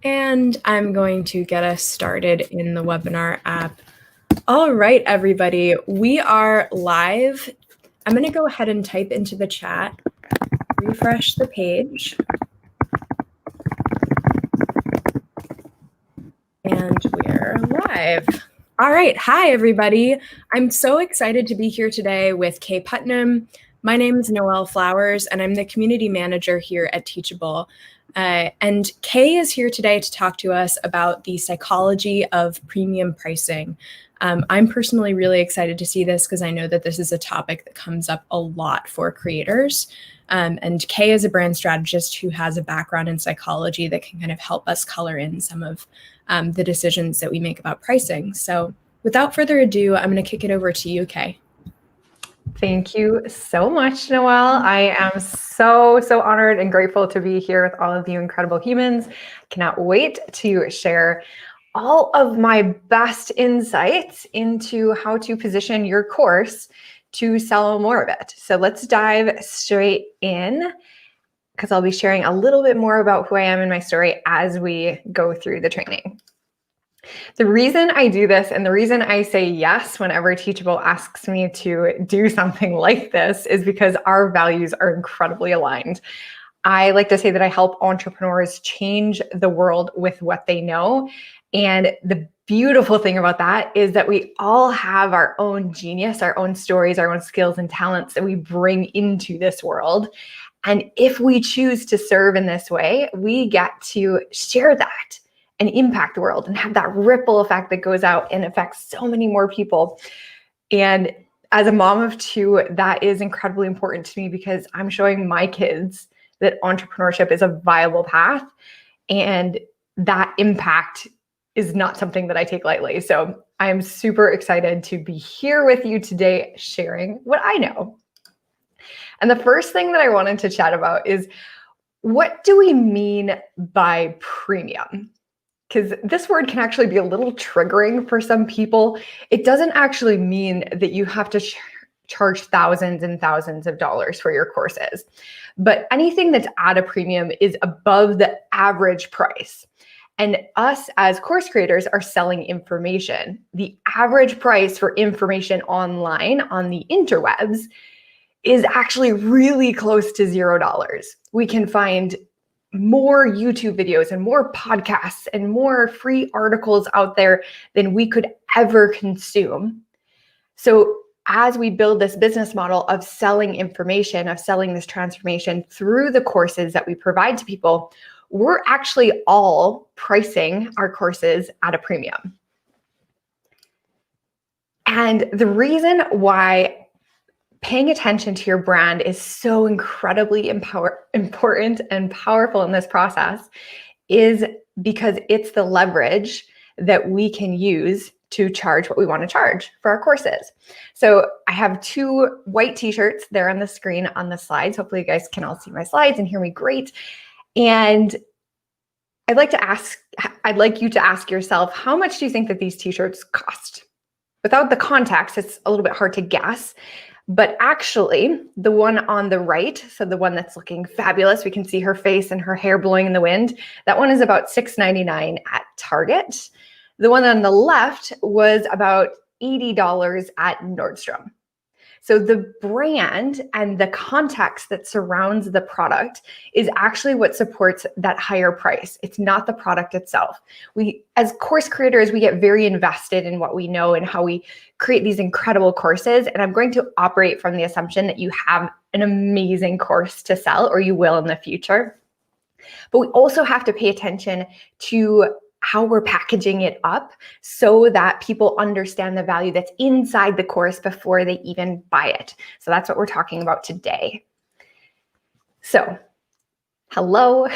And I'm going to get us started in the webinar app. All right, everybody, we are live. I'm going to go ahead and type into the chat, refresh the page. And we're live. All right, hi, everybody. I'm so excited to be here today with Kaye Putnam. My name is Noelle Flowers, and I'm the community manager here at Teachable. And Kaye is here today to talk to us about the psychology of premium pricing. I'm personally really excited to see this because I know that this is a topic that comes up a lot for creators. And Kaye is a brand strategist who has a background in psychology that can kind of help us color in some of the decisions that we make about pricing. So without further ado, I'm going to kick it over to you, Kaye. Thank you so much, Noelle. I am so honored and grateful to be here with all of you incredible humans. Cannot wait to share all of my best insights into how to position your course to sell more of it. So let's dive straight in, because I'll be sharing a little bit more about who I am and my story as we go through the training. The reason I do this and the reason I say yes whenever Teachable asks me to do something like this is because our values are incredibly aligned. I like to say that I help entrepreneurs change the world with what they know. And the beautiful thing about that is that we all have our own genius, our own stories, our own skills and talents that we bring into this world. And if we choose to serve in this way, we get to share that and impact the world and have that ripple effect that goes out and affects so many more people. And as a mom of two, that is incredibly important to me because I'm showing my kids that entrepreneurship is a viable path, and that impact is not something that I take lightly. So I am super excited to be here with you today, sharing what I know. And the first thing that I wanted to chat about is, what do we mean by premium? Because this word can actually be a little triggering for some people. It doesn't actually mean that you have to charge thousands and thousands of dollars for your courses. But anything that's at a premium is above the average price. And us as course creators are selling information. The average price for information online on the interwebs is actually really close to $0. We can find more YouTube videos and more podcasts and more free articles out there than we could ever consume. So as we build this business model of selling information, of selling this transformation through the courses that we provide to people, we're actually all pricing our courses at a premium. And the reason why paying attention to your brand is so incredibly important and powerful in this process is because it's the leverage that we can use to charge what we want to charge for our courses. So I have two white t-shirts there on the screen on the slides. Hopefully you guys can all see my slides and hear me great. And I'd like you to ask yourself, how much do you think that these t-shirts cost? Without the context, it's a little bit hard to guess. But actually, the one on the right, so the one that's looking fabulous, we can see her face and her hair blowing in the wind, that one is about $6.99 at Target. The one on the left was about $80 at Nordstrom. So the brand and the context that surrounds the product is actually what supports that higher price. It's not the product itself. We, as course creators, we get very invested in what we know and how we create these incredible courses. And I'm going to operate from the assumption that you have an amazing course to sell, or you will in the future. But we also have to pay attention to how we're packaging it up so that people understand the value that's inside the course before they even buy it. So that's what we're talking about today. So, hello,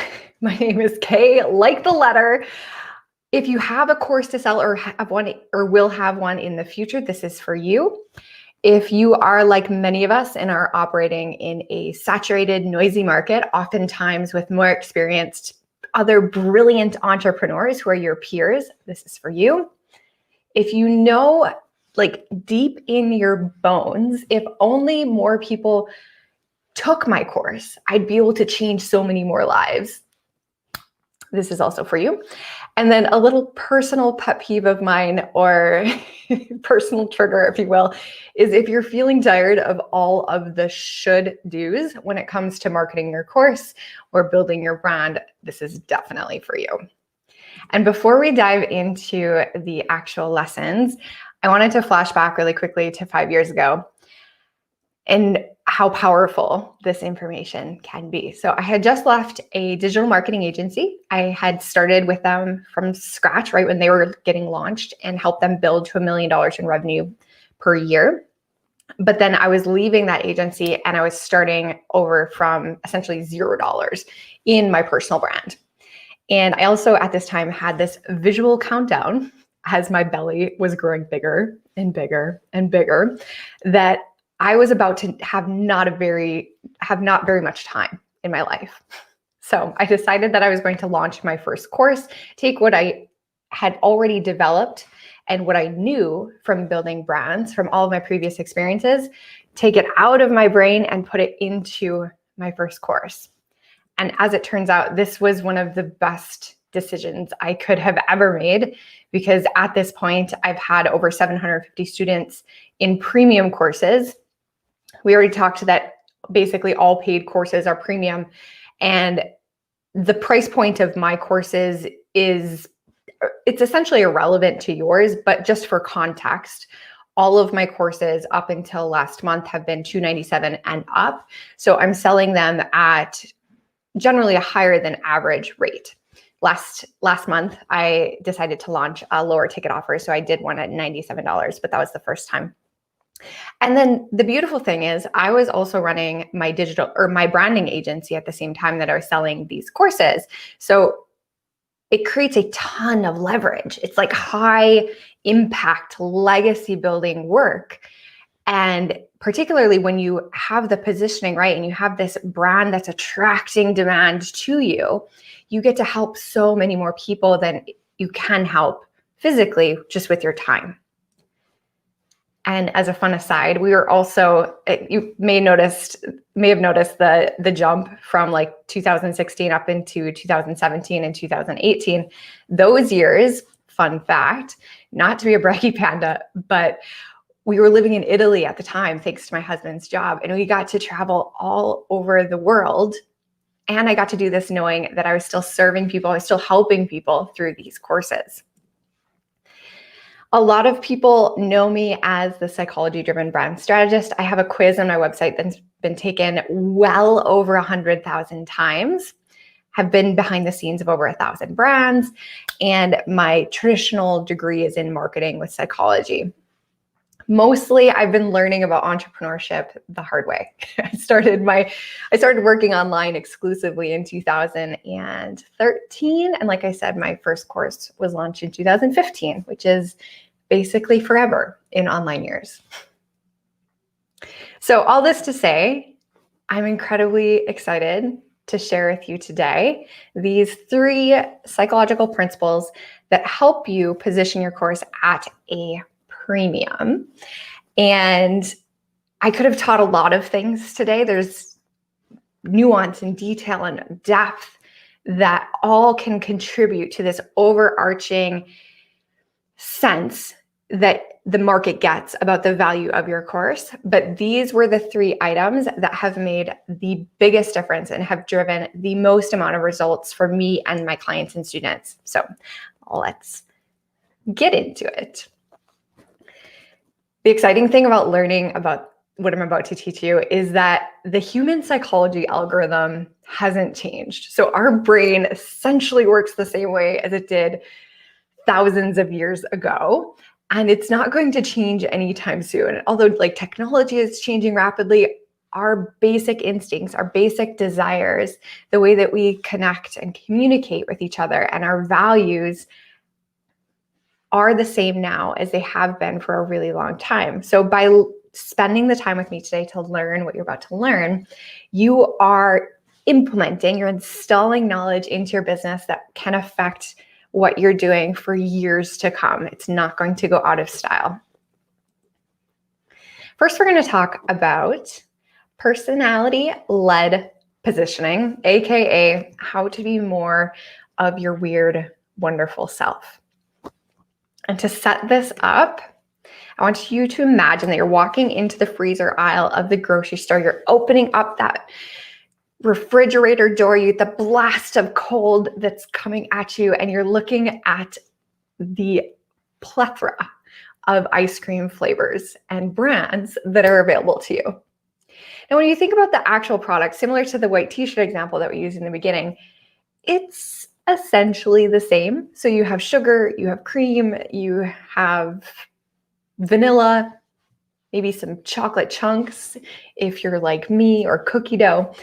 my name is Kaye, like the letter. If you have a course to sell or have one or will have one in the future, this is for you. If you are like many of us and are operating in a saturated, noisy market, oftentimes with more experienced other brilliant entrepreneurs who are your peers, this is for you. If you know, like deep in your bones, if only more people took my course, I'd be able to change so many more lives. This is also for you. And then a little personal pet peeve of mine, or personal trigger, if you will, is if you're feeling tired of all of the should do's when it comes to marketing your course or building your brand, this is definitely for you. And before we dive into the actual lessons, I wanted to flash back really quickly to 5 years ago and how powerful this information can be. So I had just left a digital marketing agency. I had started with them from scratch right when they were getting launched and helped them build to $1 million in revenue per year. But then I was leaving that agency and I was starting over from essentially $0 in my personal brand. And I also at this time had this visual countdown as my belly was growing bigger and bigger and bigger, that I was about to have not very much time in my life. So I decided that I was going to launch my first course, take what I had already developed and what I knew from building brands from all of my previous experiences, take it out of my brain and put it into my first course. And as it turns out, this was one of the best decisions I could have ever made, because at this point, I've had over 750 students in premium courses. We already talked that basically all paid courses are premium, and the price point of my courses it's essentially irrelevant to yours, but just for context, all of my courses up until last month have been $297 and up. So I'm selling them at generally a higher than average rate. Last month, I decided to launch a lower ticket offer. So I did one at $97, but that was the first time. And then the beautiful thing is I was also running my my branding agency at the same time that I was selling these courses. So it creates a ton of leverage. It's like high impact legacy building work. And particularly when you have the positioning right and you have this brand that's attracting demand to you, you get to help so many more people than you can help physically just with your time. And as a fun aside, we were also, you may have noticed the jump from like 2016 up into 2017 and 2018. Those years, fun fact, not to be a braggy panda, but we were living in Italy at the time, thanks to my husband's job, and we got to travel all over the world. And I got to do this knowing that I was still serving people, I was still helping people through these courses. A lot of people know me as the psychology-driven brand strategist. I have a quiz on my website that's been taken well over 100,000 times, have been behind the scenes of over 1,000 brands, and my traditional degree is in marketing with psychology. Mostly, I've been learning about entrepreneurship the hard way. I started working online exclusively in 2013. And like I said, my first course was launched in 2015, which is basically forever in online years. So all this to say, I'm incredibly excited to share with you today these 3 psychological principles that help you position your course at a premium. And I could have taught a lot of things today. There's nuance and detail and depth that all can contribute to this overarching sense that the market gets about the value of your course. But these were the 3 items that have made the biggest difference and have driven the most amount of results for me and my clients and students. So let's get into it. The exciting thing about learning about what I'm about to teach you is that the human psychology algorithm hasn't changed. So our brain essentially works the same way as it did thousands of years ago, and it's not going to change anytime soon. Although like technology is changing rapidly, our basic instincts, our basic desires, the way that we connect and communicate with each other, and our values are the same now as they have been for a really long time. So by spending the time with me today to learn what you're about to learn, you are you're installing knowledge into your business that can affect what you're doing for years to come. It's not going to go out of style. First, we're going to talk about personality-led positioning, AKA how to be more of your weird, wonderful self. And to set this up, I want you to imagine that you're walking into the freezer aisle of the grocery store. You're opening up that refrigerator door, you get the blast of cold that's coming at you, and you're looking at the plethora of ice cream flavors and brands that are available to you. Now, when you think about the actual product, similar to the white t-shirt example that we used in the beginning, it's essentially the same. So you have sugar, you have cream, you have vanilla, maybe some chocolate chunks if you're like me, or cookie dough.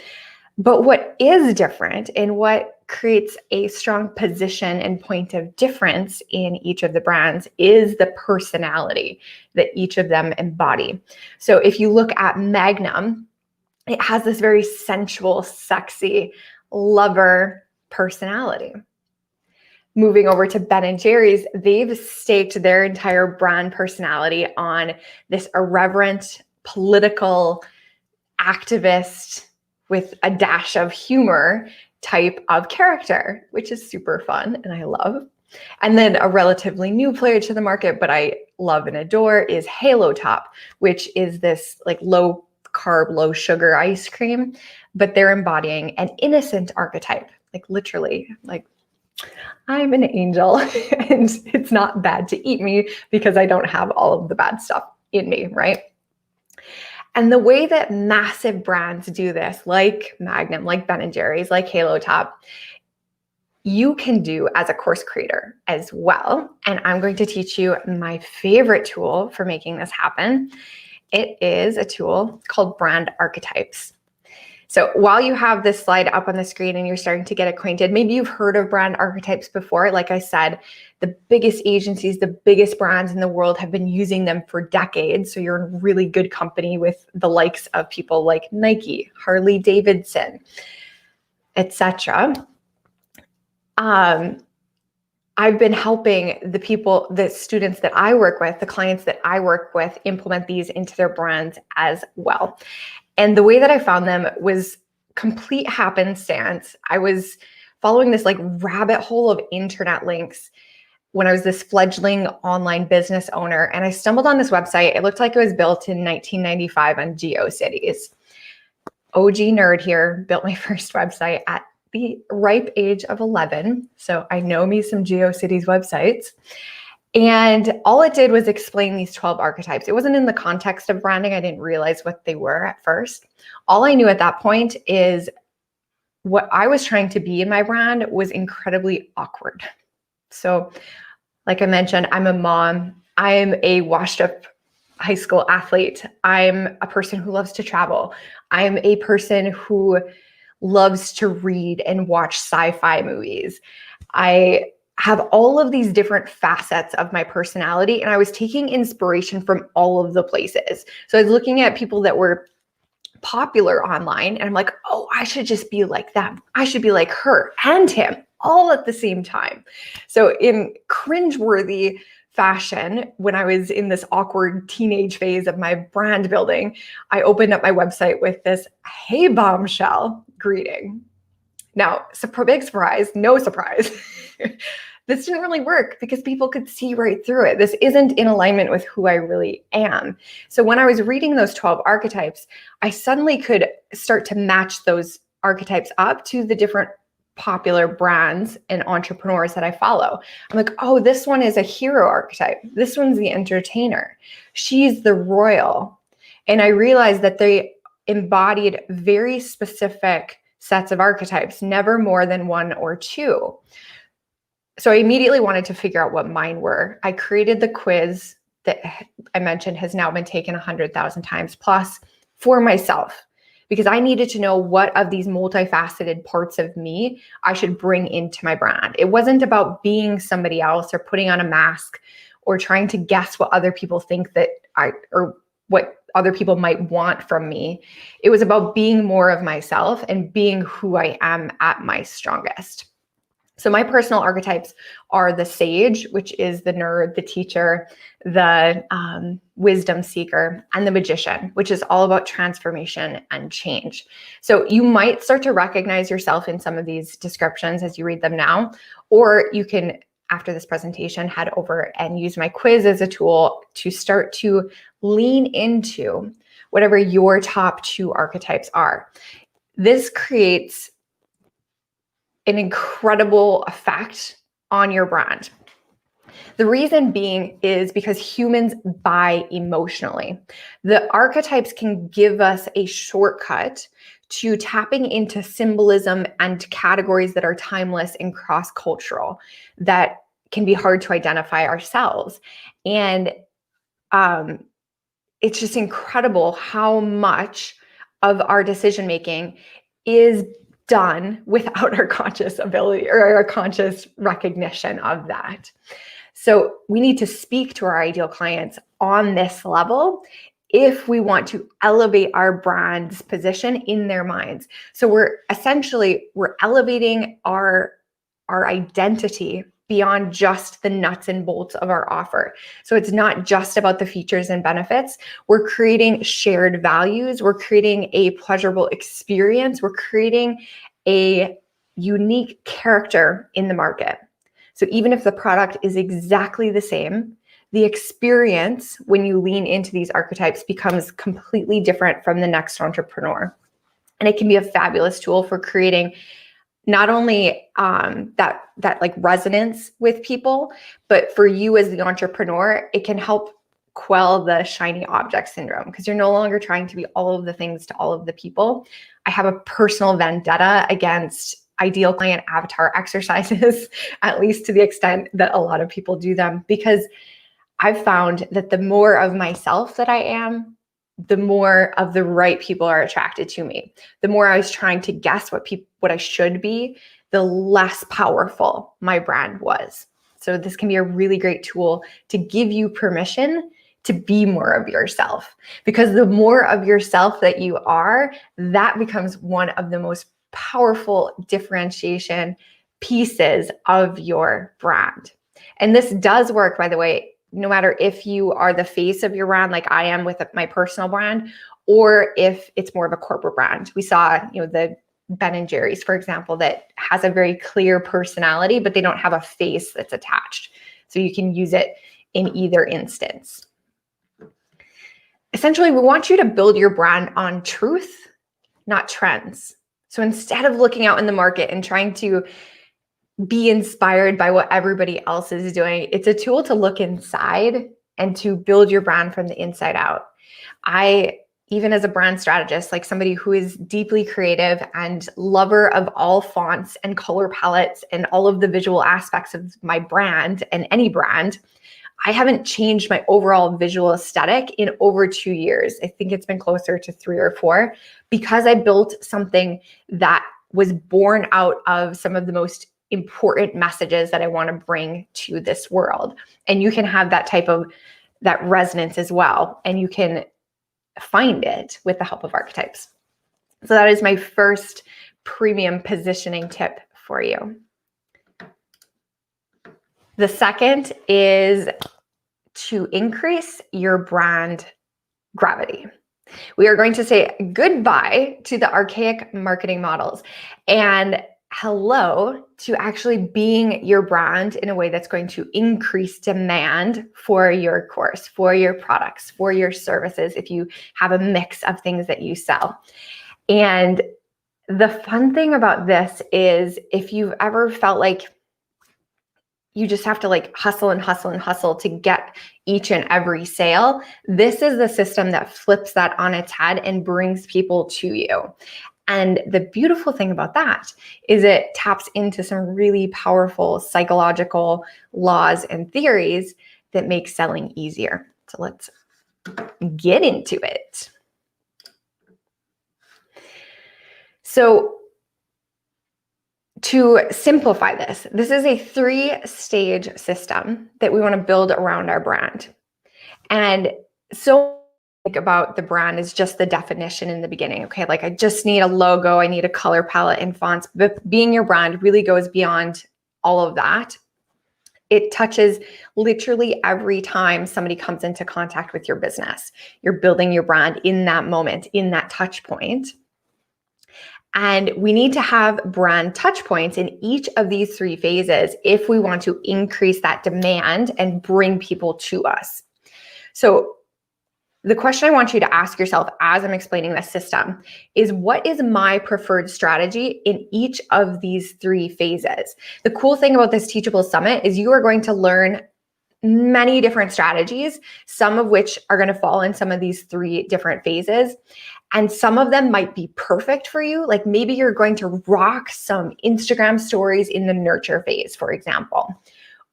But what is different and what creates a strong position and point of difference in each of the brands is the personality that each of them embody. So if you look at Magnum, it has this very sensual, sexy lover personality. Moving over to Ben & Jerry's, they've staked their entire brand personality on this irreverent, political, activist with a dash of humor type of character, which is super fun and I love. And then a relatively new player to the market, but I love and adore, is Halo Top, which is this like low carb, low sugar ice cream, but they're embodying an innocent archetype, like literally, like I'm an angel and it's not bad to eat me because I don't have all of the bad stuff in me, right? And the way that massive brands do this, like Magnum, like Ben & Jerry's, like Halo Top, you can do as a course creator as well. And I'm going to teach you my favorite tool for making this happen. It is a tool called brand archetypes. So while you have this slide up on the screen and you're starting to get acquainted, maybe you've heard of brand archetypes before. Like I said, the biggest agencies, the biggest brands in the world have been using them for decades. So you're in really good company with the likes of people like Nike, Harley Davidson, etc. I've been helping the students that I work with, the clients that I work with, implement these into their brands as well. And the way that I found them was complete happenstance. I was following this like rabbit hole of internet links when I was this fledgling online business owner, and I stumbled on this website. It looked like it was built in 1995 on GeoCities. OG nerd here, built my first website at the ripe age of 11. So I know me some GeoCities websites. And all it did was explain these 12 archetypes. It wasn't in the context of branding. I didn't realize what they were at first. All I knew at that point is what I was trying to be in my brand was incredibly awkward. So like I mentioned, I'm a mom. I'm a washed up high school athlete. I'm a person who loves to travel. I'm a person who loves to read and watch sci-fi movies. I have all of these different facets of my personality, and I was taking inspiration from all of the places. So I was looking at people that were popular online, and I'm like, oh, I should just be like them. I should be like her and him all at the same time. So in cringeworthy fashion, when I was in this awkward teenage phase of my brand building, I opened up my website with this "Hey bombshell" greeting. Now, big surprise, no surprise. This didn't really work because people could see right through it. This isn't in alignment with who I really am. So when I was reading those 12 archetypes, I suddenly could start to match those archetypes up to the different popular brands and entrepreneurs that I follow. I'm like, oh, this one is a hero archetype. This one's the entertainer. She's the royal. And I realized that they embodied very specific sets of archetypes, never more than one or two. So I immediately wanted to figure out what mine were. I created the quiz that I mentioned has now been taken 100,000 times plus for myself, because I needed to know what of these multifaceted parts of me I should bring into my brand. It wasn't about being somebody else or putting on a mask or trying to guess what other people think or what other people might want from me. It was about being more of myself and being who I am at my strongest. So my personal archetypes are the sage, which is the nerd, the teacher, the wisdom seeker, and the magician, which is all about transformation and change. So you might start to recognize yourself in some of these descriptions as you read them now, or you can, after this presentation, head over and use my quiz as a tool to start to lean into whatever your top 2 archetypes are. This creates an incredible effect on your brand. The reason being is because humans buy emotionally. The archetypes can give us a shortcut to tapping into symbolism and categories that are timeless and cross-cultural that can be hard to identify ourselves. And it's just incredible how much of our decision-making is done without our conscious ability or our conscious recognition of that. So we need to speak to our ideal clients on this level if we want to elevate our brand's position in their minds. So we're elevating our identity beyond just the nuts and bolts of our offer. So it's not just about the features and benefits. We're creating shared values. We're creating a pleasurable experience. We're creating a unique character in the market. So even if the product is exactly the same, the experience when you lean into these archetypes becomes completely different from the next entrepreneur. And it can be a fabulous tool for creating not only that like resonance with people, but for you as the entrepreneur, it can help quell the shiny object syndrome because you're no longer trying to be all of the things to all of the people. I have a personal vendetta against ideal client avatar exercises, at least to the extent that a lot of people do them, because I've found that the more of myself that I am, the more of the right people are attracted to me. The more I was trying to guess what I should be, the less powerful my brand was. So this can be a really great tool to give you permission to be more of yourself, because the more of yourself that you are, that becomes one of the most powerful differentiation pieces of your brand. And this does work, by the way, no matter if you are the face of your brand, like I am with my personal brand, or if it's more of a corporate brand. We saw, the Ben and Jerry's, for example, that has a very clear personality, but they don't have a face that's attached. So you can use it in either instance. Essentially, we want you to build your brand on truth, not trends. So instead of looking out in the market and trying to be inspired by what everybody else is doing, it's a tool to look inside and to build your brand from the inside out. Even as a brand strategist, like somebody who is deeply creative and lover of all fonts and color palettes and all of the visual aspects of my brand and any brand, I haven't changed my overall visual aesthetic in over 2 years. I think it's been closer to 3 or 4, because I built something that was born out of some of the most important messages that I want to bring to this world. And you can have that resonance as well. And you can find it with the help of archetypes. So that is my first premium positioning tip for you. The second is to increase your brand gravity. We are going to say goodbye to the archaic marketing models and hello to actually being your brand in a way that's going to increase demand for your course, for your products, for your services, if you have a mix of things that you sell. And the fun thing about this is, if you've ever felt like you just have to hustle and hustle and hustle to get each and every sale, this is the system that flips that on its head and brings people to you. And the beautiful thing about that is it taps into some really powerful psychological laws and theories that make selling easier. So let's get into it. So to simplify this is a 3-stage system that we want to build around our brand. And so think about the brand is just the definition in the beginning. Okay, I just need a logo, I need a color palette and fonts. But being your brand really goes beyond all of that. It touches literally every time somebody comes into contact with your business. You're building your brand in that moment, in that touch point. And we need to have brand touch points in each of these 3 phases if we want to increase that demand and bring people to us. So the question I want you to ask yourself as I'm explaining this system is, what is my preferred strategy in each of these 3 phases? The cool thing about this Teachable Summit is you are going to learn many different strategies, some of which are going to fall in some of these 3 different phases. And some of them might be perfect for you. Like maybe you're going to rock some Instagram stories in the nurture phase, for example.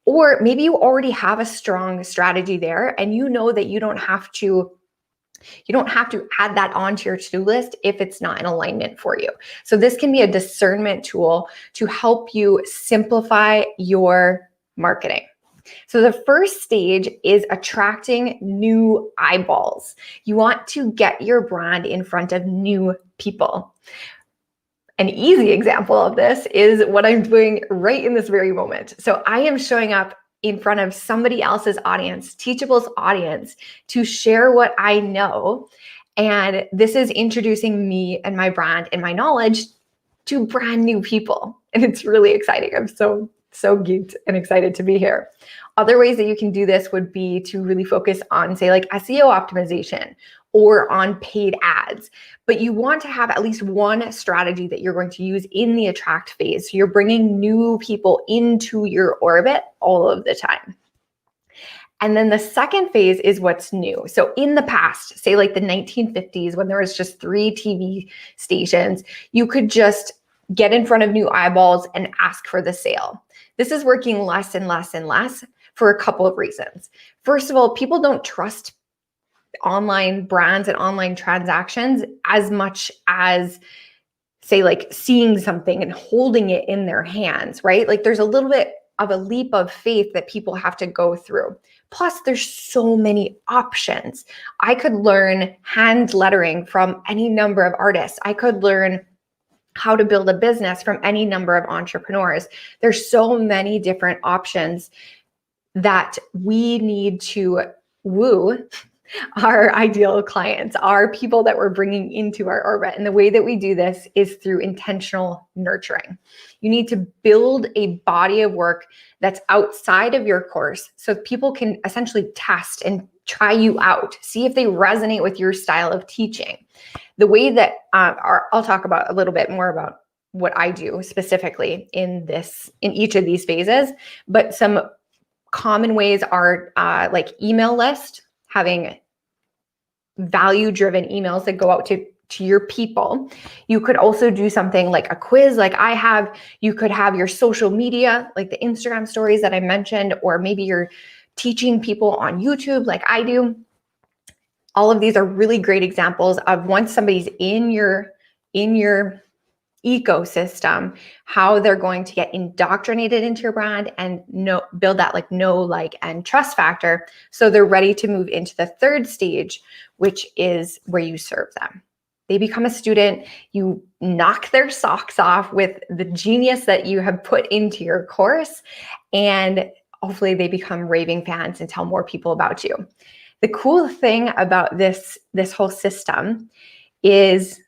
Or maybe you already have a strong strategy there and you know that you don't have to add that onto your to-do list if it's not in alignment for you. So this can be a discernment tool to help you simplify your marketing. So the first stage is attracting new eyeballs. You want to get your brand in front of new people. An easy example of this is what I'm doing right in this very moment. So I am showing up in front of somebody else's audience, Teachable's audience, to share what I know. And this is introducing me and my brand and my knowledge to brand new people. And it's really exciting. I'm so geeked and excited to be here. Other ways that you can do this would be to really focus on, say, like SEO optimization or on paid ads. But you want to have at least one strategy that you're going to use in the attract phase. So you're bringing new people into your orbit all of the time. And then the second phase is what's new. So in the past, say like the 1950s, when there was just 3 TV stations, you could just get in front of new eyeballs and ask for the sale. This is working less and less and less for a couple of reasons. First of all, people don't trust online brands and online transactions as much as, say, like seeing something and holding it in their hands, right? Like there's a little bit of a leap of faith that people have to go through. Plus, there's so many options. I could learn hand lettering from any number of artists. I could learn how to build a business from any number of entrepreneurs. There's so many different options that we need to woo our ideal clients, our people that we're bringing into our orbit. And the way that we do this is through intentional nurturing. You need to build a body of work that's outside of your course so people can essentially test and try you out, see if they resonate with your style of teaching. The way that I'll talk about a little bit more about what I do specifically in each of these phases, but some common ways are like email list, having value-driven emails that go out to your people. You could also do something like a quiz like I have. You could have your social media, like the Instagram stories that I mentioned, or maybe you're teaching people on YouTube like I do. All of these are really great examples of once somebody's in your ecosystem, how they're going to get indoctrinated into your brand and build that like and trust factor, so they're ready to move into the third stage, which is where you serve them. They become a student, you knock their socks off with the genius that you have put into your course, and hopefully they become raving fans and tell more people about you. The cool thing about this whole system is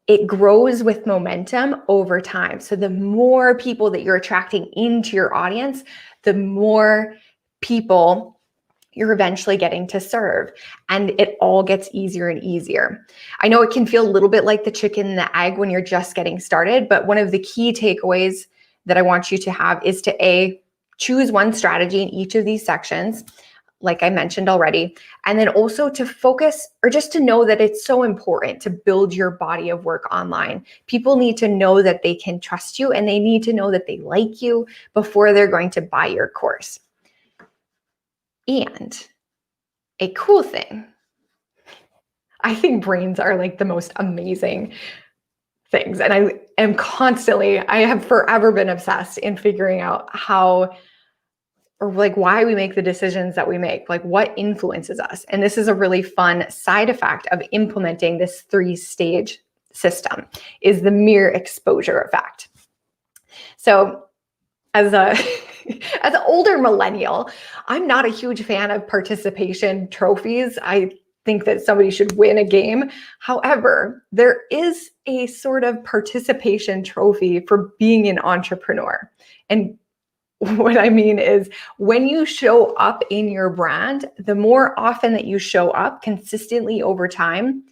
it grows with momentum over time. So the more people that you're attracting into your audience, the more people you're eventually getting to serve. And it all gets easier and easier. I know it can feel a little bit like the chicken and the egg when you're just getting started, but one of the key takeaways that I want you to have is to choose one strategy in each of these sections, like I mentioned already, and then also to focus, or just to know that it's so important to build your body of work online. People need to know that they can trust you, and they need to know that they like you before they're going to buy your course. And a cool thing, I think brains are like the most amazing things. And I have forever been obsessed in figuring out how, or like why we make the decisions that we make, like what influences us. And this is a really fun side effect of implementing this 3-stage system, is the mere exposure effect. So as a as an older millennial, I'm not a huge fan of participation trophies. I think that somebody should win a game. However, there is a sort of participation trophy for being an entrepreneur. And what I mean is when you show up in your brand, the more often that you show up consistently over time,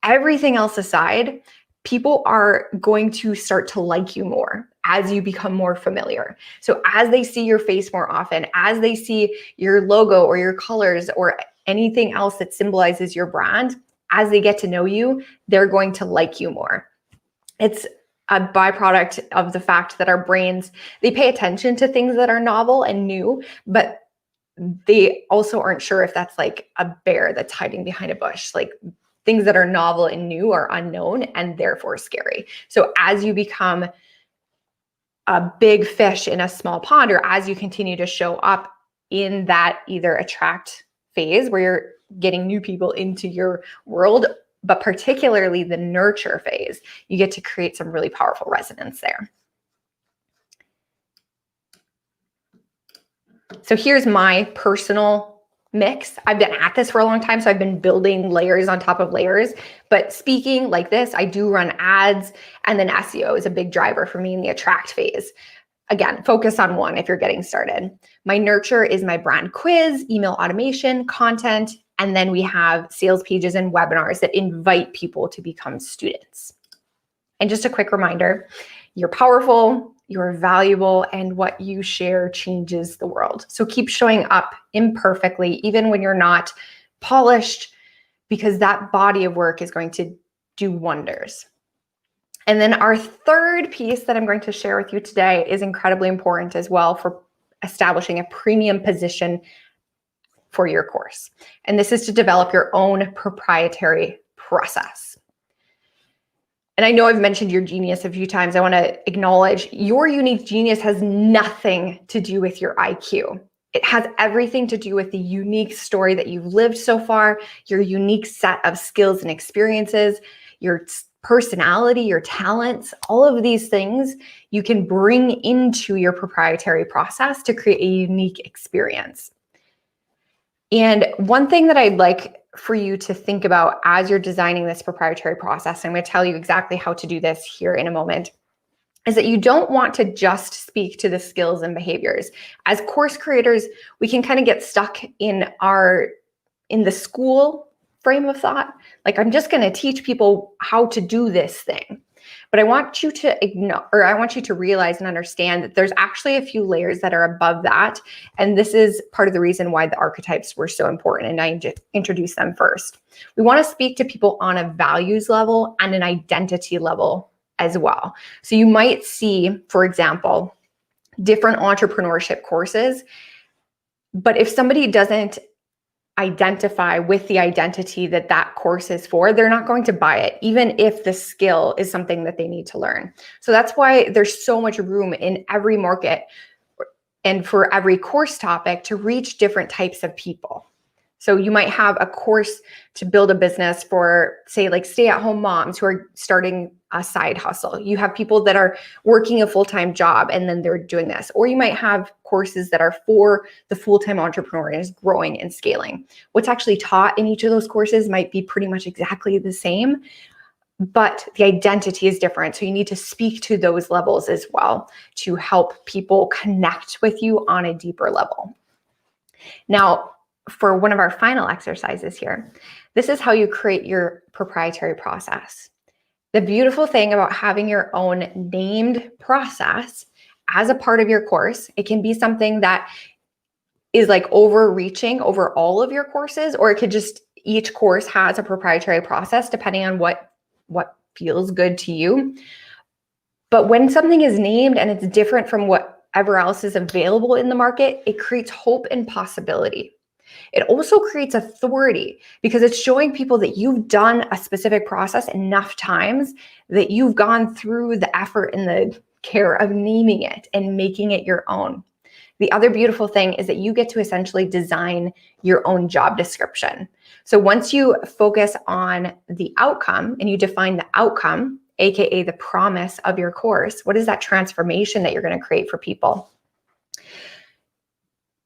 everything else aside, people are going to start to like you more as you become more familiar. So as they see your face more often, as they see your logo or your colors or anything else that symbolizes your brand, as they get to know you, they're going to like you more. It's a byproduct of the fact that our brains, they pay attention to things that are novel and new, but they also aren't sure if that's like a bear that's hiding behind a bush. Like things that are novel and new are unknown and therefore scary. So as you become a big fish in a small pond, or as you continue to show up in that either attract phase where you're getting new people into your world, but particularly the nurture phase, you get to create some really powerful resonance there. So here's my personal mix. I've been at this for a long time, so I've been building layers on top of layers. But speaking like this, I do run ads, and then SEO is a big driver for me in the attract phase. Again, focus on one if you're getting started. My nurture is my brand quiz, email automation, content, and then we have sales pages and webinars that invite people to become students. And just a quick reminder, you're powerful, you're valuable, and what you share changes the world. So keep showing up imperfectly, even when you're not polished, because that body of work is going to do wonders. And then our third piece that I'm going to share with you today is incredibly important as well for establishing a premium position for your course. And this is to develop your own proprietary process. And I know I've mentioned your genius a few times. I want to acknowledge your unique genius has nothing to do with your IQ. It has everything to do with the unique story that you've lived so far, your unique set of skills and experiences, your personality, your talents, all of these things you can bring into your proprietary process to create a unique experience. And one thing that I'd like for you to think about as you're designing this proprietary process, I'm going to tell you exactly how to do this here in a moment, is that you don't want to just speak to the skills and behaviors. As course creators, we can kind of get stuck in the school frame of thought. Like, I'm just going to teach people how to do this thing. But I want you to I want you to realize and understand that there's actually a few layers that are above that. And this is part of the reason why the archetypes were so important. And I introduced them first. We want to speak to people on a values level and an identity level as well. So you might see, for example, different entrepreneurship courses. But if somebody doesn't identify with the identity that that course is for, they're not going to buy it, even if the skill is something that they need to learn. So that's why there's so much room in every market and for every course topic to reach different types of people. So you might have a course to build a business for, say, like stay-at-home moms who are starting a side hustle. You have people that are working a full-time job and then they're doing this. Or you might have courses that are for the full-time entrepreneur and is growing and scaling. What's actually taught in each of those courses might be pretty much exactly the same, but the identity is different. So you need to speak to those levels as well to help people connect with you on a deeper level. Now, for one of our final exercises here, this is how you create your proprietary process. The beautiful thing about having your own named process as a part of your course, it can be something that is like overreaching over all of your courses, or it could just, each course has a proprietary process depending on what feels good to you. But when something is named and it's different from whatever else is available in the market, it creates hope and possibility. It also creates authority because it's showing people that you've done a specific process enough times that you've gone through the effort and the care of naming it and making it your own. The other beautiful thing is that you get to essentially design your own job description. So once you focus on the outcome and you define the outcome AKA the promise of your course. What is that transformation that you're going to create for people?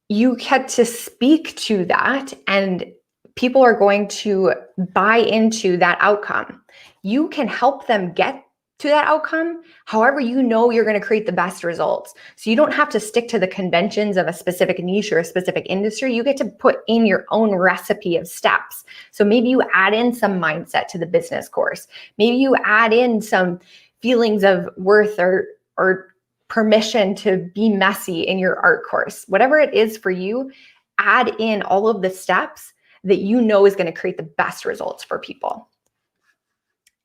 You get to speak to that, and people are going to buy into that outcome. You can help them get to that outcome however you know you're going to create the best results. So you don't have to stick to the conventions of a specific niche or a specific industry. You get to put in your own recipe of steps. So maybe you add in some mindset to the business course. Maybe you add in some feelings of worth or permission to be messy in your art course. Whatever it is for you, add in all of the steps that you know is going to create the best results for people.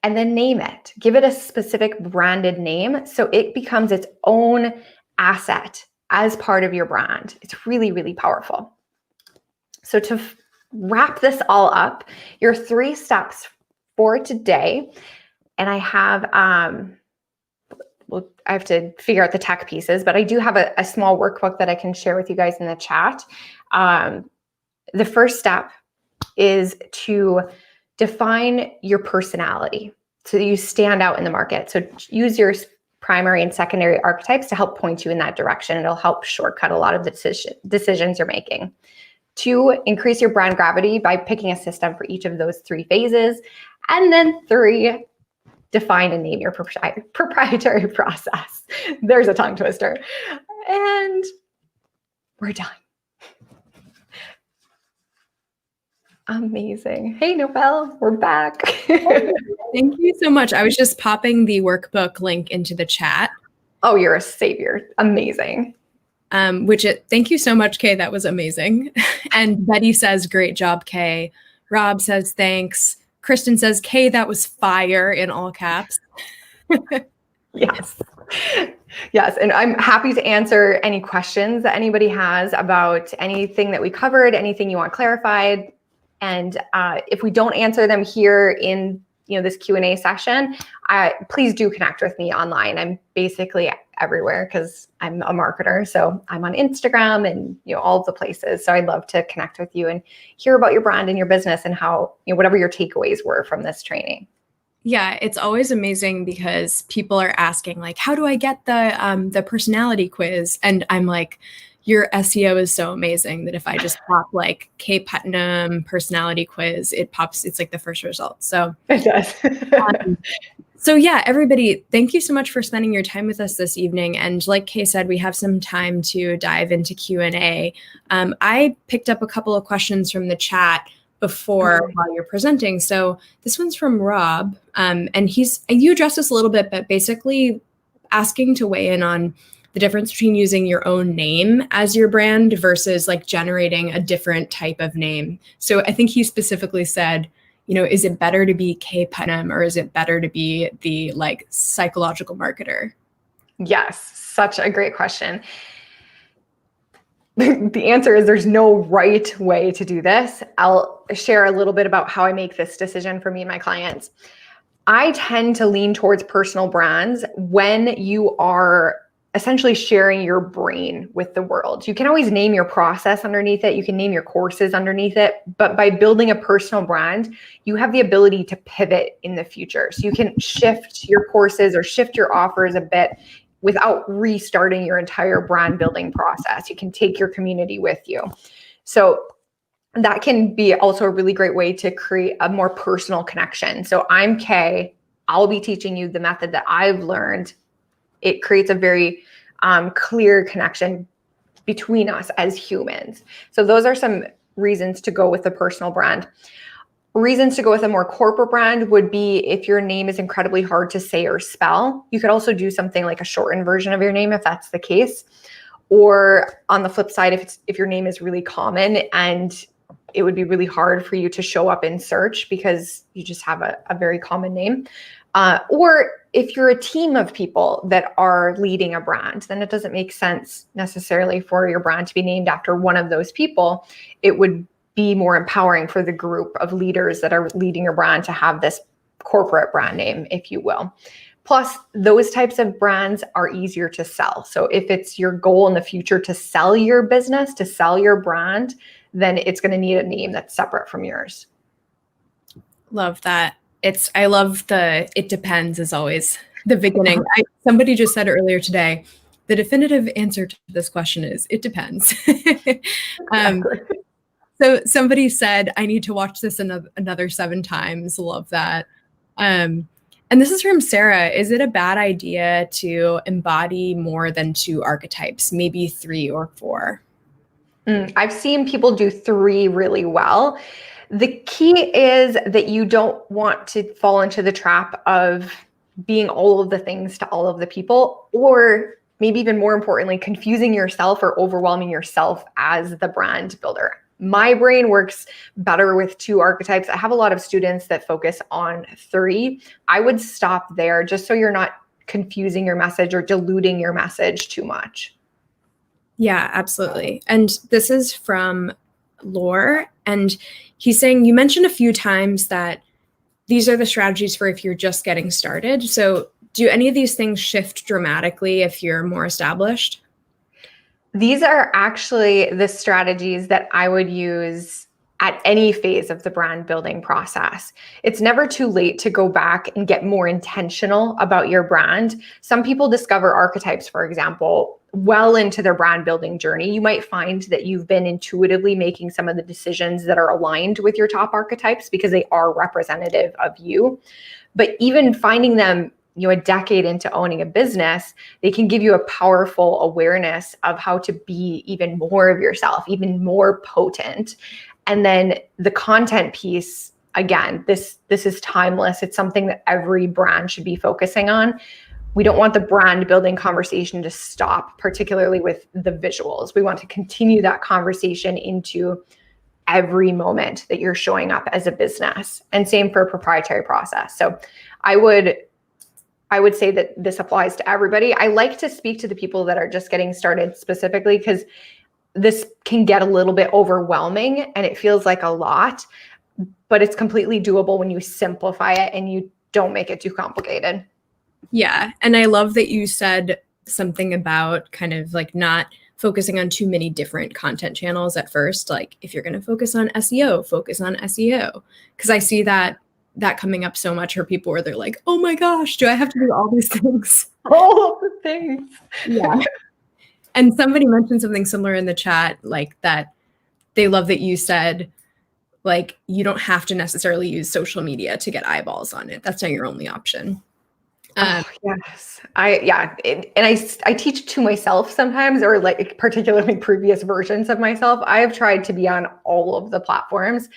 And then name it. Give it a specific branded name so it becomes its own asset as part of your brand. It's really, really powerful. So to wrap this all up, your 3 steps for today, and I have, well, I have to figure out the tech pieces, but I do have a small workbook that I can share with you guys in the chat. The first step is to define your personality so that you stand out in the market. So use your primary and secondary archetypes to help point you in that direction. It'll help shortcut a lot of the decisions you're making. 2, increase your brand gravity by picking a system for each of those 3 phases. And then 3, define and name your proprietary process. There's a tongue twister. And we're done. Amazing. Hey, Noelle, we're back. Thank you so much. I was just popping the workbook link into the chat. Oh, you're a savior. Amazing. Thank you so much, Kaye. That was amazing. And Betty says, great job, Kaye. Rob says, thanks. Kristen says, Kaye, that was fire in all caps. Yes. Yes. And I'm happy to answer any questions that anybody has about anything that we covered, anything you want clarified. And if we don't answer them here in this Q&A session, please do connect with me online. I'm basically everywhere because I'm a marketer. So I'm on Instagram and all of the places. So I'd love to connect with you and hear about your brand and your business and how, whatever your takeaways were from this training. Yeah, it's always amazing because people are asking like, how do I get the personality quiz? And I'm like, your SEO is so amazing that if I just pop like Kaye Putnam personality quiz, it pops, it's like the first result. So it does. So yeah, everybody, thank you so much for spending your time with us this evening. And like Kaye said, we have some time to dive into Q&A. I picked up a couple of questions from the chat before while you're presenting. So this one's from Rob, and you addressed this a little bit, but basically asking to weigh in on the difference between using your own name as your brand versus like generating a different type of name. So I think he specifically said, is it better to be Kaye Putnam or is it better to be the like psychological marketer? Yes, such a great question. The answer is there's no right way to do this. I'll share a little bit about how I make this decision for me and my clients. I tend to lean towards personal brands when you are essentially sharing your brain with the world. You can always name your process underneath it. You can name your courses underneath it. But by building a personal brand, you have the ability to pivot in the future. So you can shift your courses or shift your offers a bit without restarting your entire brand building process. You can take your community with you. So that can be also a really great way to create a more personal connection. So I'm Kaye. I'll be teaching you the method that I've learned. It creates a very clear connection between us as humans. So those are some reasons to go with the personal brand. Reasons to go with a more corporate brand would be if your name is incredibly hard to say or spell. You could also do something like a shortened version of your name if that's the case. Or on the flip side, if your name is really common and it would be really hard for you to show up in search because you just have a very common name. Or if you're a team of people that are leading a brand, then it doesn't make sense necessarily for your brand to be named after one of those people. It would be more empowering for the group of leaders that are leading your brand to have this corporate brand name, if you will. Plus, those types of brands are easier to sell. So if it's your goal in the future to sell your business, to sell your brand, then it's going to need a name that's separate from yours. Love that. I love it depends is always the beginning. Somebody just said earlier today, the definitive answer to this question is it depends. Exactly. So somebody said, I need to watch this another 7 times. Love that. And this is from Sarah. Is it a bad idea to embody more than 2 archetypes, maybe 3 or 4? I've seen people do 3 really well. The key is that you don't want to fall into the trap of being all of the things to all of the people, or maybe even more importantly, confusing yourself or overwhelming yourself as the brand builder. My brain works better with 2 archetypes. I have a lot of students that focus on 3. I would stop there just so you're not confusing your message or diluting your message too much. Yeah, absolutely. And this is from Lore. And he's saying, you mentioned a few times that these are the strategies for if you're just getting started. So do any of these things shift dramatically if you're more established? These are actually the strategies that I would use at any phase of the brand building process. It's never too late to go back and get more intentional about your brand. Some people discover archetypes, for example, well into their brand building journey. You might find that you've been intuitively making some of the decisions that are aligned with your top archetypes because they are representative of you. But even finding them a decade into owning a business, they can give you a powerful awareness of how to be even more of yourself, even more potent. And then the content piece, again, this is timeless. It's something that every brand should be focusing on. We don't want the brand building conversation to stop, particularly with the visuals. We want to continue that conversation into every moment that you're showing up as a business. And same for a proprietary process. So I would say that this applies to everybody. I like to speak to the people that are just getting started specifically because this can get a little bit overwhelming and it feels like a lot, but it's completely doable when you simplify it and you don't make it too complicated. Yeah. And I love that you said something about kind of like not focusing on too many different content channels at first. Like if you're going to focus on SEO, focus on SEO. Because I see that coming up so much for people where they're like, oh my gosh, do I have to do all these things? All of the things. Yeah. And somebody mentioned something similar in the chat, like that they love that you said, like, you don't have to necessarily use social media to get eyeballs on it. That's not your only option. Yes. I teach to myself sometimes, or like particularly previous versions of myself. I have tried to be on all of the platforms.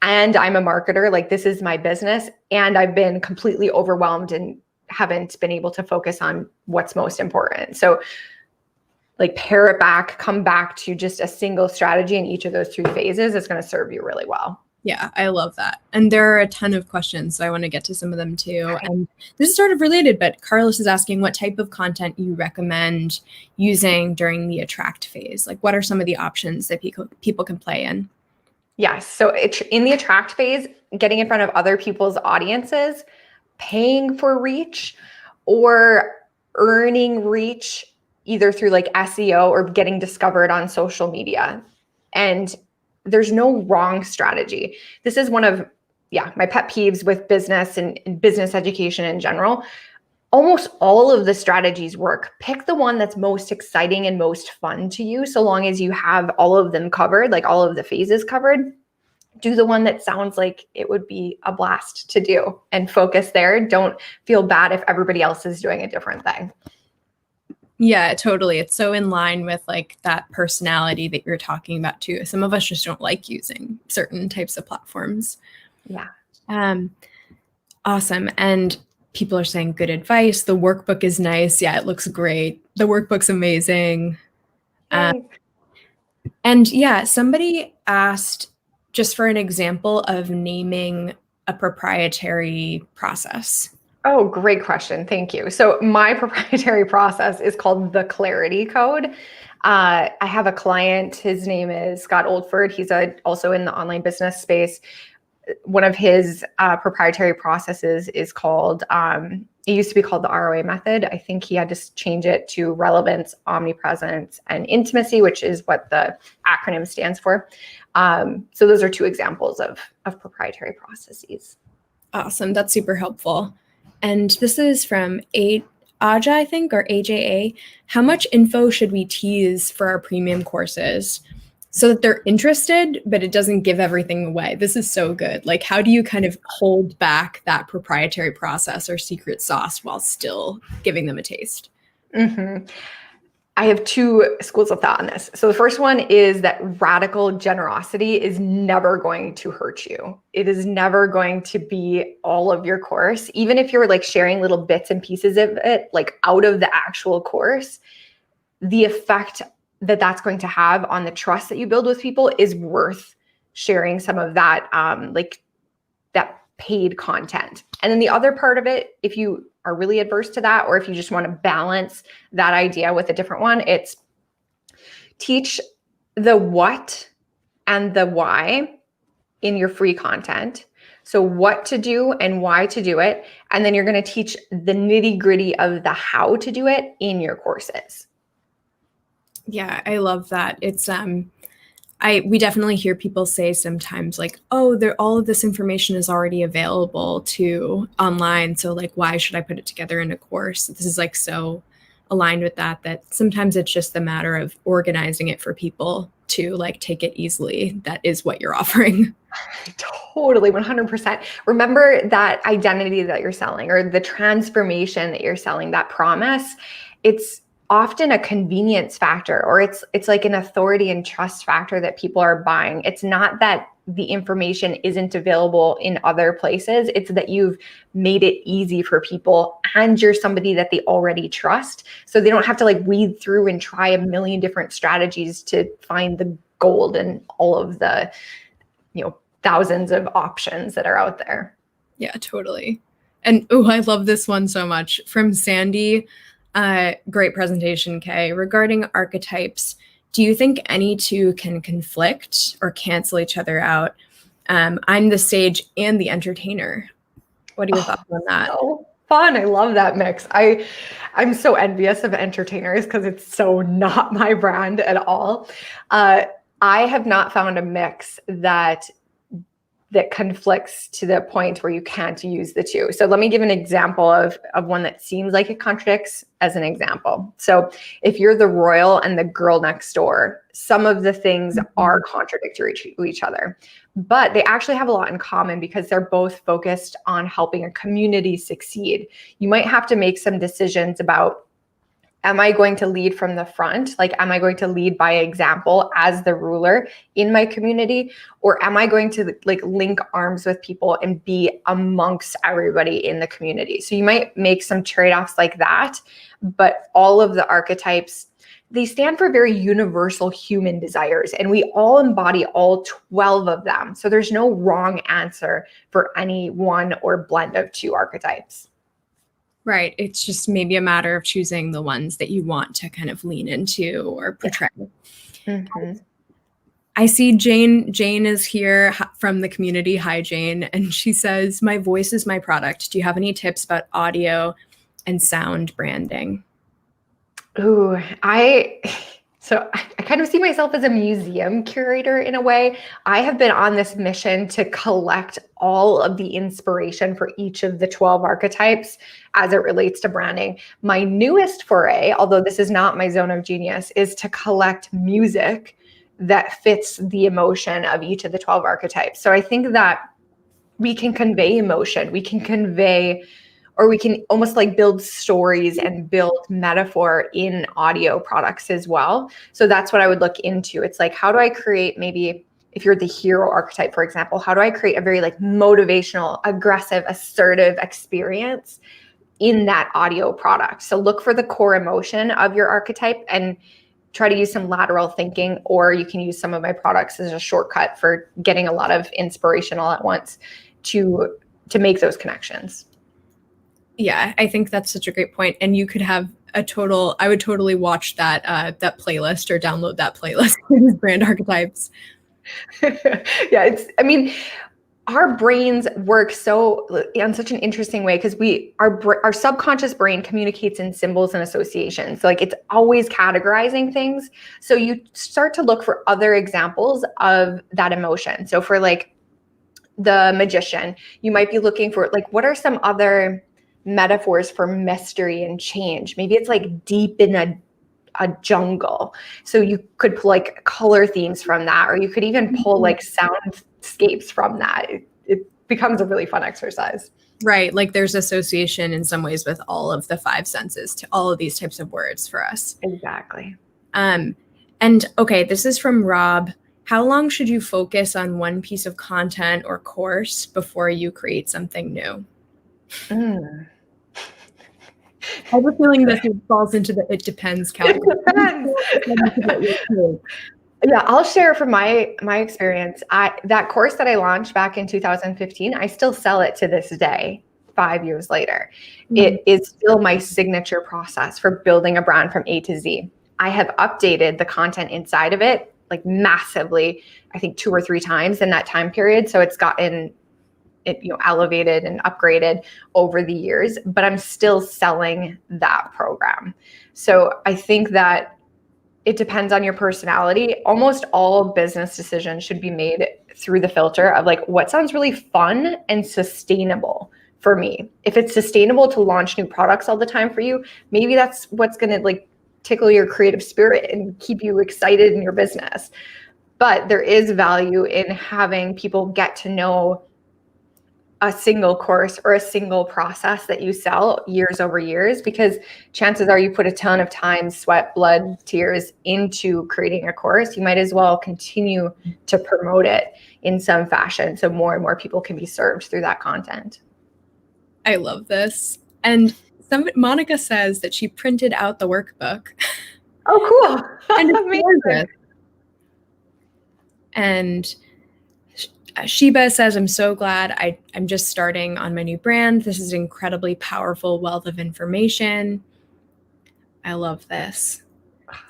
And I'm a marketer, like this is my business. And I've been completely overwhelmed and haven't been able to focus on what's most important. So like pare it back, come back to just a single strategy in each of those 3 phases. It's going to serve you really well. Yeah, I love that. And there are a ton of questions, so I want to get to some of them too. Okay. And this is sort of related, but Carlos is asking what type of content you recommend using during the attract phase. Like what are some of the options that people can play in? Yes. So in the attract phase, getting in front of other people's audiences, paying for reach, or earning reach either through like SEO or getting discovered on social media. And there's no wrong strategy. This is one of my pet peeves with business and business education in general. Almost all of the strategies work. Pick the one that's most exciting and most fun to you, so long as you have all of them covered, like all of the phases covered. Do the one that sounds like it would be a blast to do and focus there. Don't feel bad if everybody else is doing a different thing. Yeah, totally. It's so in line with like that personality that you're talking about too. Some of us just don't like using certain types of platforms. Yeah. Awesome. And people are saying good advice. The workbook is nice. Yeah, it looks great. The workbook's amazing. And yeah, somebody asked just for an example of naming a proprietary process. Oh, great question. Thank you. So my proprietary process is called the Clarity Code. I have a client, his name is Scott Oldford. He's also in the online business space. One of his proprietary processes is called, it used to be called the ROA method. I think he had to change it to relevance, omnipresence, and intimacy, which is what the acronym stands for. So those are 2 examples of proprietary processes. Awesome. That's super helpful. And this is from Aja, I think, or AJA. How much info should we tease for our premium courses so that they're interested, but it doesn't give everything away? This is so good. Like, how do you kind of hold back that proprietary process or secret sauce while still giving them a taste? Mm-hmm. I have two schools of thought on this. So the first one is that radical generosity is never going to hurt you. It is never going to be all of your course. Even if you're like sharing little bits and pieces of it, like out of the actual course, the effect that that's going to have on the trust that you build with people is worth sharing some of that, like that paid content. And then the other part of it, if you are really adverse to that, or if you just want to balance that idea with a different one, it's teach the what and the why in your free content. So what to do and why to do it. And then you're going to teach the nitty-gritty of the how to do it in your courses. Yeah, I love that. It's we definitely hear people say sometimes like, oh, all of this information is already available to online. So like, why should I put it together in a course? This is like so aligned with that sometimes it's just a matter of organizing it for people to like take it easily. That is what you're offering. Totally, 100%. Remember that identity that you're selling or the transformation that you're selling, that promise. It's often a convenience factor, or it's like an authority and trust factor that people are buying. It's not that the information isn't available in other places. It's that you've made it easy for people and you're somebody that they already trust. So they don't have to like weed through and try a million different strategies to find the gold and all of the, thousands of options that are out there. Yeah, totally. And I love this one so much from Sandy. Great presentation, Kaye. Regarding archetypes, do you think any two can conflict or cancel each other out? I'm the sage and the entertainer. What are your thoughts on that? So fun. I love that mix. I'm so envious of entertainers because it's so not my brand at all. I have not found a mix that conflicts to the point where you can't use the two. So let me give an example of one that seems like it contradicts as an example. So if you're the royal and the girl next door, some of the things are contradictory to each other, but they actually have a lot in common because they're both focused on helping a community succeed. You might have to make some decisions about, am I going to lead from the front? Like, am I going to lead by example as the ruler in my community? Or am I going to like link arms with people and be amongst everybody in the community? So you might make some trade-offs like that, but all of the archetypes, they stand for very universal human desires, and we all embody all 12 of them. So there's no wrong answer for any one or blend of two archetypes. Right. It's just maybe a matter of choosing the ones that you want to kind of lean into or portray. Yeah. Mm-hmm. I see Jane is here from the community. Hi, Jane. And she says, my voice is my product. Do you have any tips about audio and sound branding? Ooh, I kind of see myself as a museum curator in a way. I have been on this mission to collect all of the inspiration for each of the 12 archetypes as it relates to branding. My newest foray, although this is not my zone of genius, is to collect music that fits the emotion of each of the 12 archetypes. So I think that we can convey emotion, we can convey, or we can almost like build stories and build metaphor in audio products as well. So that's what I would look into. It's like, how do I create, maybe if you're the hero archetype, for example, how do I create a very like motivational, aggressive, assertive experience in that audio product? So look for the core emotion of your archetype and try to use some lateral thinking, or you can use some of my products as a shortcut for getting a lot of inspiration all at once to make those connections. Yeah, I think that's such a great point. And you could have I would totally watch that playlist or download that playlist for these brand archetypes. Yeah, our brains work in such an interesting way because our subconscious brain communicates in symbols and associations. So like it's always categorizing things. So you start to look for other examples of that emotion. So for like the magician. You might be looking for like, what are some other metaphors for mystery and change? Maybe it's like deep in a jungle. So you could pull like color themes from that, or you could even pull like soundscapes from that. It becomes a really fun exercise. Right. Like there's association in some ways with all of the five senses to all of these types of words for us. Exactly. And okay, this is from Rob. How long should you focus on one piece of content or course before you create something new? I have a feeling this falls into the it depends category. It depends. Yeah, I'll share from my experience. That course that I launched back in 2015, I still sell it to this day, 5 years later. It is still my signature process for building a brand from A to Z. I have updated the content inside of it like massively, I think 2 or 3 times in that time period. So it's gotten elevated and upgraded over the years, but I'm still selling that program. So I think that it depends on your personality. Almost all business decisions should be made through the filter of like, what sounds really fun and sustainable for me. If it's sustainable to launch new products all the time for you, maybe that's what's going to like tickle your creative spirit and keep you excited in your business. But there is value in having people get to know a single course or a single process that you sell years over years, because chances are you put a ton of time, sweat, blood, tears into creating a course. You might as well continue to promote it in some fashion so more and more people can be served through that content. I love this. And Monica says that she printed out the workbook. Oh, cool. And amazing. And Sheba says, I'm so glad I'm just starting on my new brand. This is an incredibly powerful wealth of information. I love this.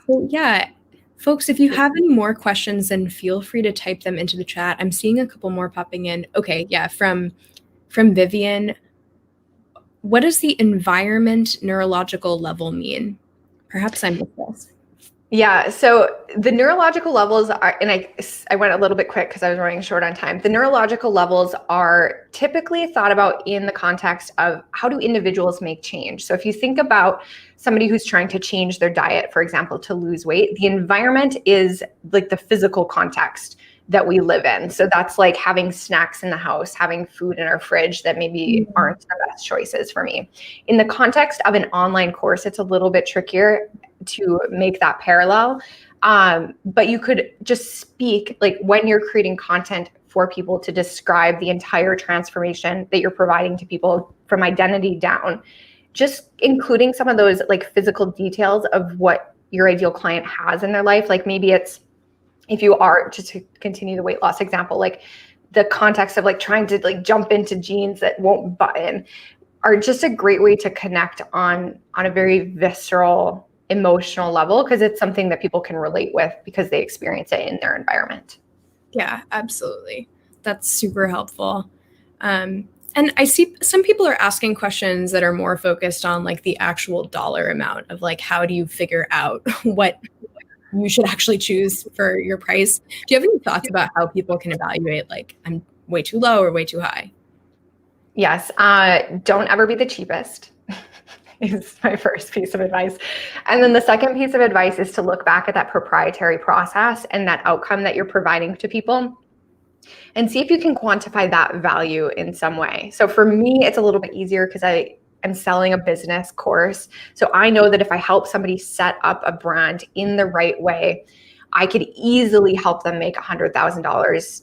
So yeah, folks, if you have any more questions, then feel free to type them into the chat. I'm seeing a couple more popping in. Okay, yeah, from Vivian. What does the environment neurological level mean? Perhaps I missed this. Yeah, so the neurological levels are, and I went a little bit quick because I was running short on time. The neurological levels are typically thought about in the context of how do individuals make change. So if you think about somebody who's trying to change their diet, for example, to lose weight, the environment is like the physical context that we live in. So that's like having snacks in the house, having food in our fridge that maybe aren't the best choices for me. In the context of an online course, it's a little bit trickier to make that parallel. But you could just speak like when you're creating content for people to describe the entire transformation that you're providing to people from identity down, just including some of those like physical details of what your ideal client has in their life. Like maybe it's, if you are, just to continue the weight loss example, like the context of like trying to like jump into jeans that won't button are just a great way to connect on a very visceral, emotional level, because it's something that people can relate with because they experience it in their environment. Yeah, absolutely. That's super helpful. And I see some people are asking questions that are more focused on like the actual dollar amount of like, how do you figure out what you should actually choose for your price? Do you have any thoughts about how people can evaluate like I'm way too low or way too high? Yes. Don't ever be the cheapest is my first piece of advice. And then the second piece of advice is to look back at that proprietary process and that outcome that you're providing to people and see if you can quantify that value in some way. So for me, it's a little bit easier because I'm selling a business course. So I know that if I help somebody set up a brand in the right way, I could easily help them make $100,000,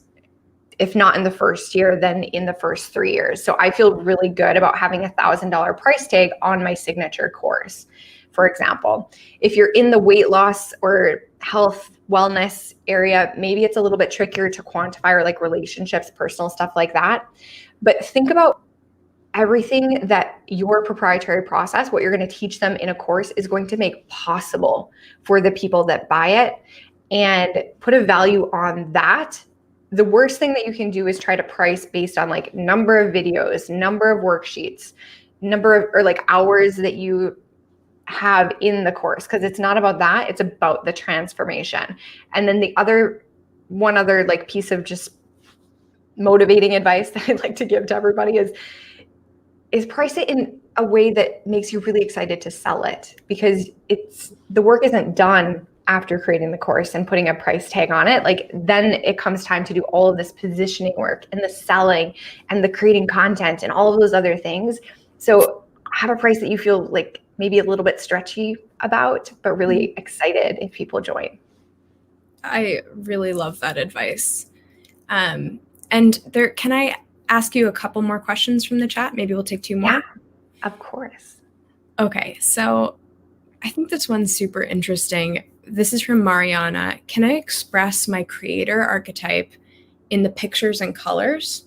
if not in the first year, then in the first 3 years. So I feel really good about having $1,000 price tag on my signature course. For example, if you're in the weight loss or health wellness area, maybe it's a little bit trickier to quantify, or like relationships, personal stuff like that. But think about everything that your proprietary process, what you're going to teach them in a course, is going to make possible for the people that buy it, and put a value on that. The worst thing that you can do is try to price based on like number of videos, number of worksheets, number of, or like hours that you have in the course, because it's not about that. It's about the transformation. And then one other like piece of just motivating advice that I'd like to give to everybody is price it in a way that makes you really excited to sell it, because the work isn't done after creating the course and putting a price tag on it. Like, then it comes time to do all of this positioning work and the selling and the creating content and all of those other things. So have a price that you feel like maybe a little bit stretchy about, but really excited if people join. I really love that advice. And can I ask you a couple more questions from the chat? Maybe we'll take 2 more. Yeah, of course. Okay, so I think this one's super interesting. This is from Mariana. Can I express my creator archetype in the pictures and colors,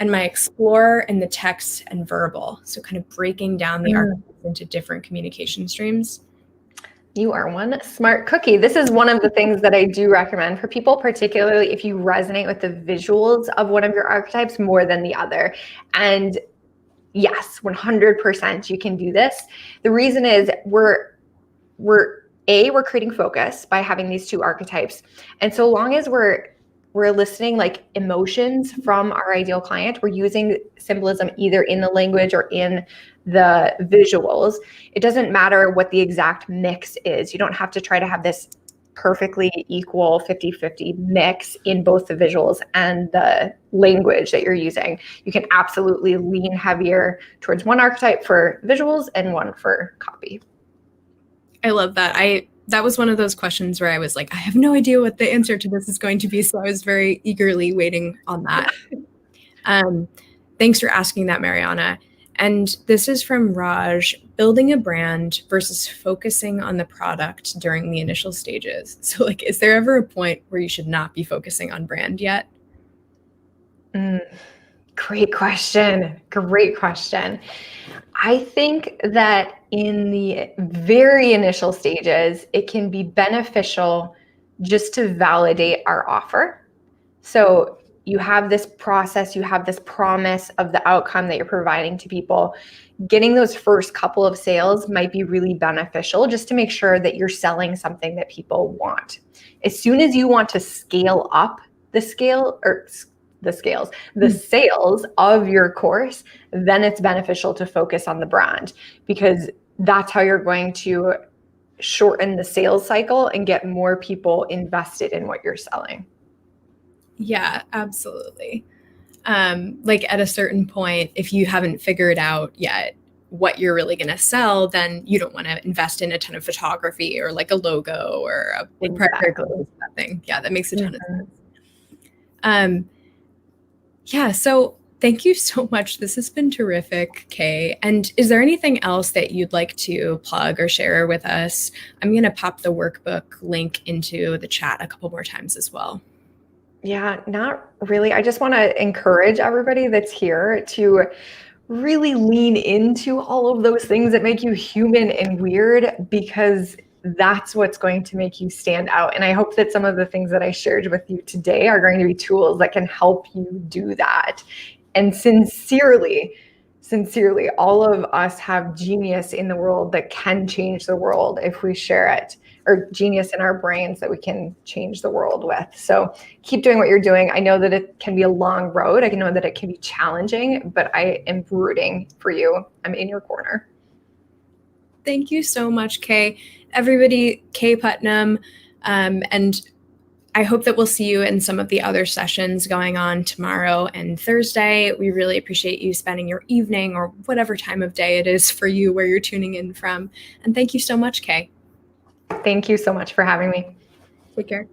and my explorer in the text and verbal? So kind of breaking down the archetypes into different communication streams. You are one smart cookie. This is one of the things that I do recommend for people, particularly if you resonate with the visuals of one of your archetypes more than the other. And yes, 100% you can do this. The reason is we're creating focus by having these 2 archetypes. And so long as we're eliciting like emotions from our ideal client, we're using symbolism either in the language or in the visuals. It doesn't matter what the exact mix is. You don't have to try to have this perfectly equal 50-50 mix in both the visuals and the language that you're using. You can absolutely lean heavier towards one archetype for visuals and one for copy. I love that. That was one of those questions where I was like, I have no idea what the answer to this is going to be. So I was very eagerly waiting on that. Thanks for asking that, Mariana. And this is from Raj: building a brand versus focusing on the product during the initial stages. So like, is there ever a point where you should not be focusing on brand yet? Great question. Great question. I think that in the very initial stages, it can be beneficial just to validate our offer. So you have this process, you have this promise of the outcome that you're providing to people. Getting those first couple of sales might be really beneficial just to make sure that you're selling something that people want. As soon as you want to scale up the sales of your course, then it's beneficial to focus on the brand, because that's how you're going to shorten the sales cycle and get more people invested in what you're selling. Yeah, absolutely. Like at a certain point, if you haven't figured out yet what you're really going to sell, then you don't want to invest in a ton of photography or like a logo or a big thing. Yeah, that makes a ton of sense. Yeah, so thank you so much. This has been terrific, Kaye. And is there anything else that you'd like to plug or share with us? I'm going to pop the workbook link into the chat a couple more times as well. Yeah, not really. I just want to encourage everybody that's here to really lean into all of those things that make you human and weird, because that's what's going to make you stand out. And I hope that some of the things that I shared with you today are going to be tools that can help you do that. And sincerely, all of us have genius in the world that can change the world if we share it, or genius in our brains that we can change the world with. So keep doing what you're doing. I know that it can be a long road. I know that it can be challenging, but I am rooting for you. I'm in your corner. Thank you so much, Kaye. Everybody, Kaye Putnam, and I hope that we'll see you in some of the other sessions going on tomorrow and Thursday. We really appreciate you spending your evening or whatever time of day it is for you where you're tuning in from. And thank you so much, Kaye. Thank you so much for having me. Take care.